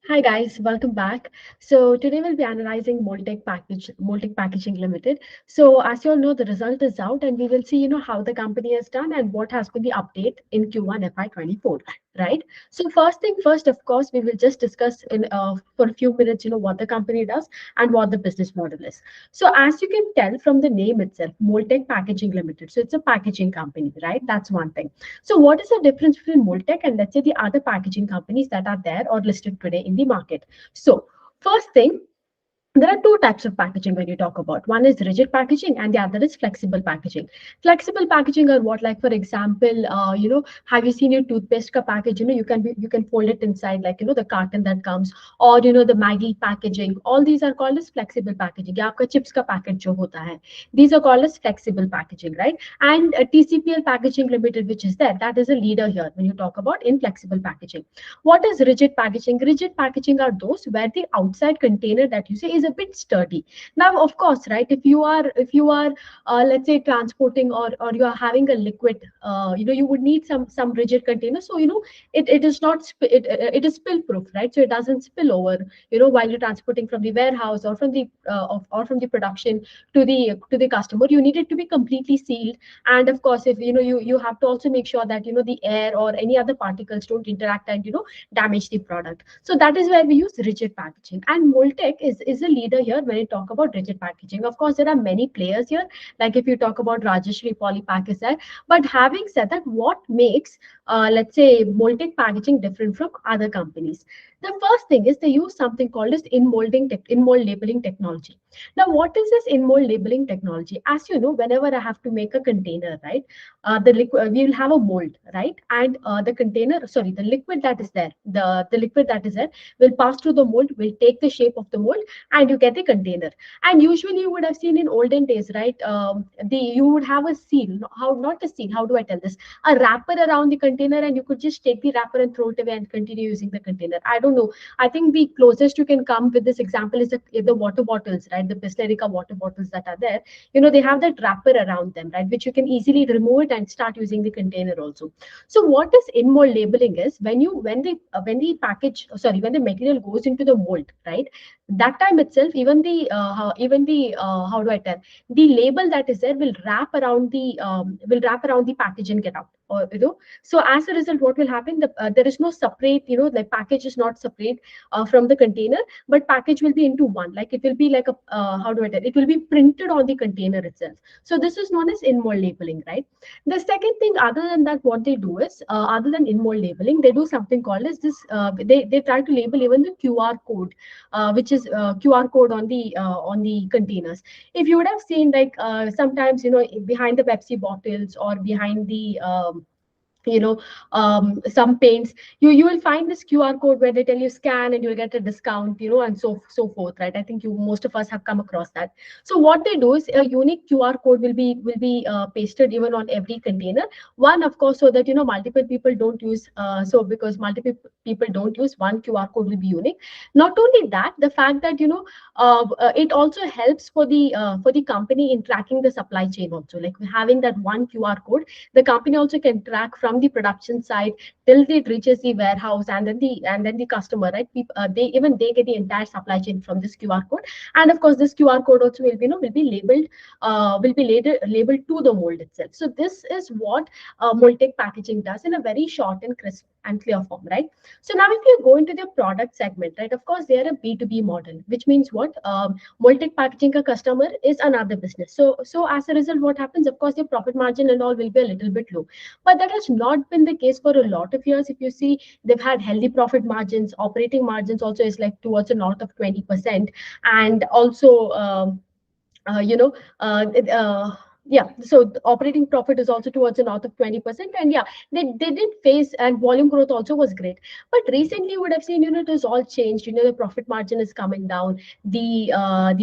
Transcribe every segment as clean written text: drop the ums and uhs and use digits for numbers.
Hi guys, welcome back. So today we'll be analyzing Mold-Tek Packaging Limited. So as you all know, the result is out, and we will see, how the company has done and what has been the update in Q1 FY24, right? So first thing first, of course, we will just discuss in for a few minutes, what the company does and what the business model is. So as you can tell from the name itself, Mold-Tek Packaging Limited. So it's a packaging company, right? That's one thing. So what is the difference between Mold-Tek and let's say the other packaging companies that are there or listed today in the market? So first thing, there are two types of packaging when you talk about. One is rigid packaging and the other is flexible packaging. Flexible packaging are what, like for example, have you seen your toothpaste ka package? You can fold it inside, like the carton that comes, or the Maggie packaging. All these are called as flexible packaging. या आपका chips का packet जो होता है, these are called as flexible packaging, right? And TCPL Packaging Limited, which is there, that is a leader here when you talk about in flexible packaging. What is rigid packaging? Rigid packaging are those where the outside container that you see is a bit sturdy. Now, of course, right? If you are let's say transporting or you are having a liquid, you would need some rigid container. So it is not it is spill proof, right? So it doesn't spill over. While you're transporting from the warehouse or from the from the production to the customer, you need it to be completely sealed. And of course, if you have to also make sure that the air or any other particles don't interact and damage the product. So that is where we use rigid packaging. And Mold-Tek is a leader here when you talk about rigid packaging. Of course, there are many players here. Like if you talk about Rajeshri Polypack is there. But having said that, what makes let's say Mold-Tek packaging different from other companies? The first thing is they use something called as in-mold labeling technology. Now, what is this in-mold labeling technology? As you know, whenever I have to make a container, right, the liquid we will have a mold, right, and the liquid that is there, the liquid that is there will pass through the mold, will take the shape of the mold, and you get the container. And usually, you would have seen in olden days, right, the you would have a seal. How not a seal? How do I tell this? A wrapper around the container, and you could just take the wrapper and throw it away and continue using the container. I don't know. I think the closest you can come with this example is the water bottles, right? The Bislerica water bottles that are there. They have that wrapper around them, right? Which you can easily remove it and start using the container also. So what is in mold labeling is when the material goes into the mold, right? That time itself, how do I tell, the label that is there will wrap around the package and get out. Or so as a result, what will happen? There is no separate, the package is not separate from the container, but package will be into one. Like it will be like a how do I tell? It will be printed on the container itself. So this is known as in-mold labeling, right? The second thing, other than that, what they do is, other than in-mold labeling, they do something called as this. They try to label even the QR code, which is QR code on the containers. If you would have seen, like sometimes behind the Pepsi bottles or behind the you know some paints, you will find this QR code where they tell you scan and you'll get a discount, and so forth, right? I think you most of us have come across that. So what they do is a unique QR code will be pasted even on every container. One, of course, so that multiple people don't use, so because multiple people don't use, one QR code will be unique. Not only that, the fact that it also helps for the company in tracking the supply chain also. Like having that one QR code, the company also can track from the production side till it reaches the warehouse, and then the customer, right? They get the entire supply chain from this QR code. And of course, this QR code also will be will be labeled labeled to the mold itself. So this is what Mold-Tek packaging does in a very short and crisp and clear form, right? So now if you go into the product segment, right, of course they are a B2B model, which means what? Mold-Tek packaging ka customer is another business. So as a result, what happens? Of course, the profit margin and all will be a little bit low. But that has not been the case for a lot of years. If you see, they've had healthy profit margins. Operating margins also is like towards a north of 20%. And also, uh, you know, yeah, so the operating profit is also towards the north of 20%. And yeah, they did face, and volume growth also was great. But recently, you would have seen, it has all changed. The profit margin is coming down. The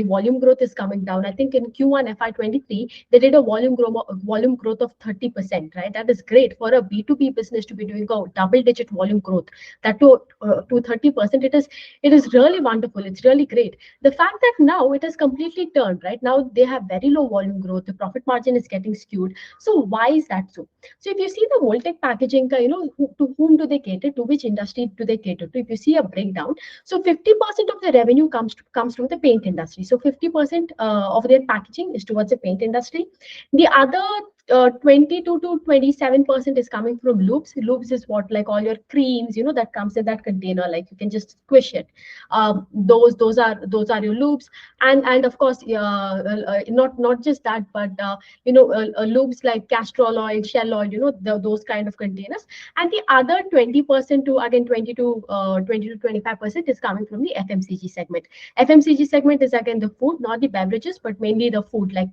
volume growth is coming down. I think in Q1 FY23, they did a volume growth of 30%, right? That is great for a B2B business to be doing a double-digit volume growth. That to 30%, it is really wonderful. It's really great. The fact that now it has completely turned, right? Now they have very low volume growth. The profit margin is getting skewed. So why is that so? So if you see the Mold-Tek packaging, to whom do they cater? To which industry do they cater to? If you see a breakdown, so 50% of the revenue comes from the paint industry. So 50% of their packaging is towards the paint industry. The other 22 to 27% is coming from lubes. Lubes is what, like all your creams, that comes in that container, like you can just squish it. Those are your lubes, and of course, not just that, but lubes like castor oil, shell oil, those kind of containers. And the other 20% to again 20 to 25% is coming from the FMCG segment. FMCG segment is again the food, not the beverages, but mainly the food, like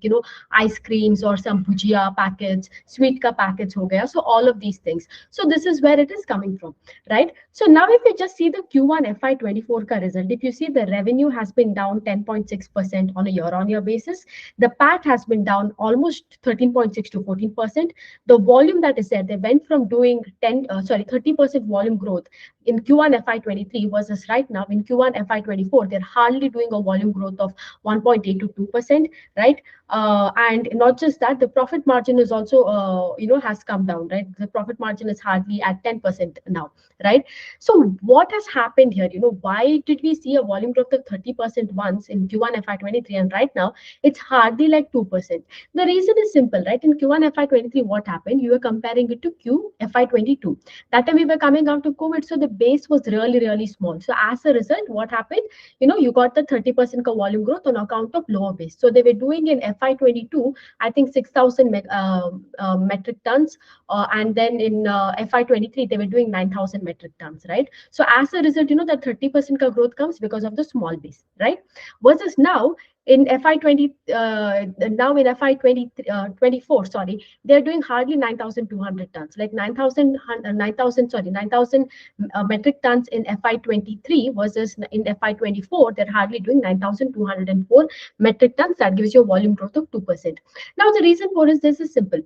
ice creams or some bhujia packets, sweet ka packets ho gaya. So all of these things. So this is where it is coming from, right? So now if you just see the Q1 FY24 ka result, if you see the revenue has been down 10.6% on a year-on-year basis, the PAT has been down almost 13.6 to 14%. The volume that is there, they went from doing 30% volume growth in Q1 FY23 versus right now in Q1 FY24, they're hardly doing a volume growth of 1.8 to 2%, right? And not just that, the profit margin is also, has come down, right? The profit margin is hardly at 10% now, right? So what has happened here? Why did we see a volume growth of 30% once in Q1 FY23 and right now it's hardly like 2%? The reason is simple, right? In Q1 FY23, what happened? You were comparing it to Q FY22. That time we were coming out of COVID, so the base was really, really small. So as a result, what happened? You got the 30% volume growth on account of lower base. So they were doing in FY22, I think 6,000 metric tons, and then in FY23 they were doing 9,000 metric tons, right? So as a result, that 30% growth comes because of the small base, right? Versus now in FY20, now in FY24, sorry, they're doing hardly 9,200 tons, like 9,000 metric tons in FY23 versus in FY24, they're hardly doing 9,204 metric tons. That gives you a volume growth of 2%. Now, the reason for this is simple.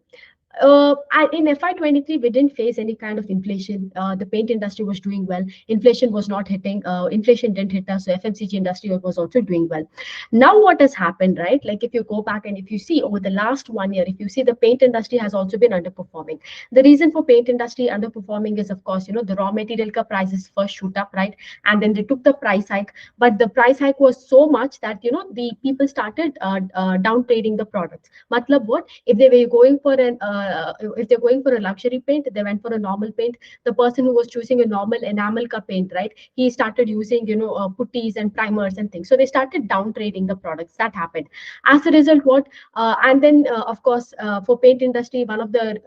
In FY23, we didn't face any kind of inflation. The paint industry was doing well. Inflation was not hitting. Inflation didn't hit us. So FMCG industry was also doing well. Now what has happened, right? Like if you go back and if you see over the last 1 year, if you see the paint industry has also been underperforming. The reason for paint industry underperforming is, of course, the raw material prices first shoot up, right? And then they took the price hike. But the price hike was so much that, the people started down trading the products. Matlab what? If they were going for if they're going for a luxury paint, they went for a normal paint. The person who was choosing a normal enamel ka paint, right? He started using, putties and primers and things. So they started down trading the products. That happened. As a result, what? And then, of course, for paint industry, one of the,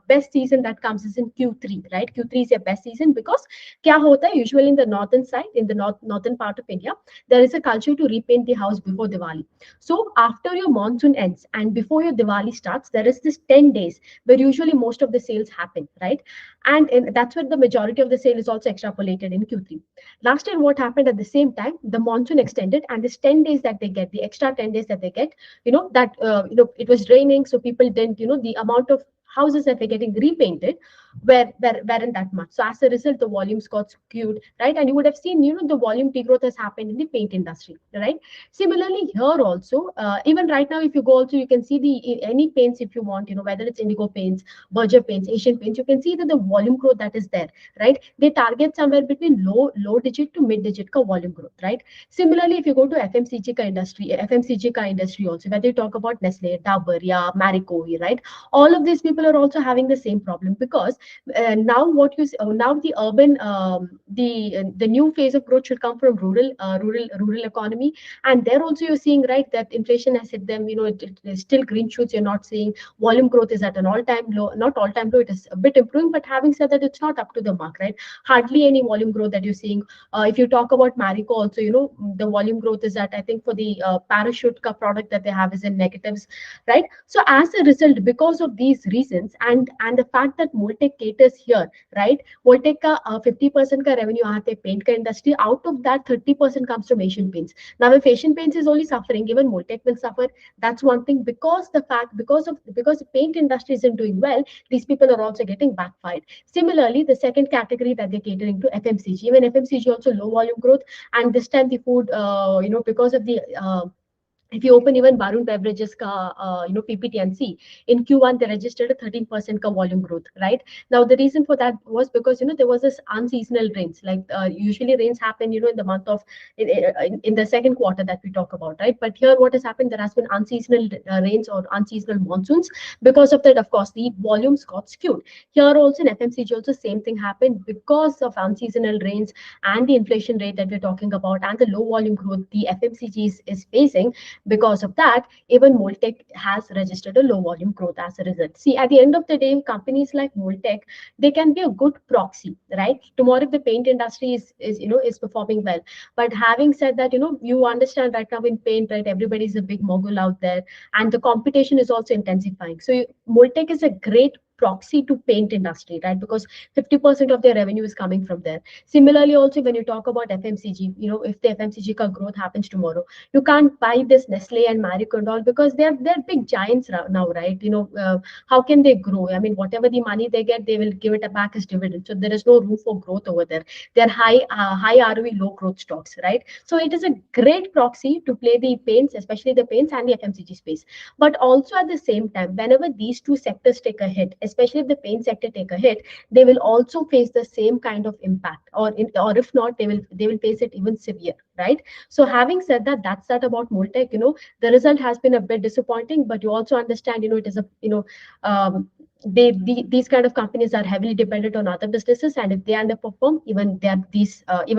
best season that comes is in Q3, right? Q3 is your best season because kya hota hai, usually in the northern side, in the northern part of India, there is a culture to repaint the house before Diwali. So after your monsoon ends and before your Diwali starts, there is this 10 days where usually most of the sales happen, right? And that's where the majority of the sale is also extrapolated in Q3. Last year, what happened at the same time, the monsoon extended and this 10 days that they get, the extra 10 days that they get, it was raining. So people didn't, the amount of houses that were getting repainted weren't that much. So as a result, the volumes got skewed, right? And you would have seen, the volume degrowth has happened in the paint industry, right? Similarly, here also, even right now, if you go also, you can see any paints if you want, whether it's indigo paints, Berger paints, Asian paints, you can see that the volume growth that is there, right? They target somewhere between low digit to mid digit ka volume growth, right? Similarly, if you go to FMCG ka industry also, whether you talk about Nestle, Dabur, yeah, Marico, right? All of these people are also having the same problem because now what you now the urban the new phase of growth should come from rural economy, and there also you're seeing, right, that inflation has hit them. It is still green shoots. You're not seeing volume growth is at an all-time low, not all-time low. It is a bit improving, but having said that, it's not up to the mark, right? Hardly any volume growth that you're seeing. If you talk about Marico also, the volume growth is at, I think for the parachute product that they have is in negatives, right? So as a result, because of these reasons and the fact that Mold-Tek caters here, right? Mold-Tek ka 50% ka revenue aate paint ka industry. Out of that, 30% comes from Asian paints. Now, if Asian paints is only suffering, even Mold-Tek will suffer. That's one thing. Because the paint industry isn't doing well, these people are also getting backfired. Similarly, the second category that they're catering to, FMCG. Even FMCG also low volume growth, and this time the food, because of the if you open even Varun Beverages ka, PPT and see, in Q1 they registered a 13% ka volume growth, right? Now the reason for that was because there was this unseasonal rains. Like usually rains happen in the month of in the second quarter that we talk about, right? But here what has happened, there has been unseasonal rains or unseasonal monsoons. Because of that, of course, the volumes got skewed. Here also in FMCG also same thing happened because of unseasonal rains and the inflation rate that we're talking about and the low volume growth the FMCG is facing. Because of that, even Mold-Tek has registered a low volume growth as a result. See, at the end of the day, companies like Mold-Tek, they can be a good proxy, right? Tomorrow, if the paint industry is performing well, but having said that, you understand right now in paint, right? Everybody's a big mogul out there, and the competition is also intensifying. So, Mold-Tek is a great proxy to paint industry, right? Because 50% of their revenue is coming from there. Similarly, also when you talk about FMCG, if the FMCG growth happens tomorrow, you can't buy this Nestle and Marico and all because they're big giants now, right? How can they grow? I mean, whatever the money they get, they will give it back as dividend. So there is no room for growth over there. They're high ROE, low growth stocks, right? So it is a great proxy to play the paints, especially the paints and the FMCG space. But also at the same time, whenever these two sectors take a hit, especially if the paint sector take a hit, they will also face the same kind of impact, or if not, they will face it even severe, right? So having said that, that's that about Mold-Tek. The result has been a bit disappointing, but you also understand, it is a these kind of companies are heavily dependent on other businesses, and if they underperform, even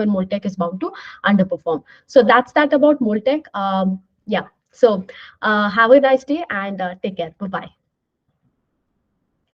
Mold-Tek is bound to underperform. So that's that about Mold-Tek. Yeah. So have a nice day and take care. Bye bye.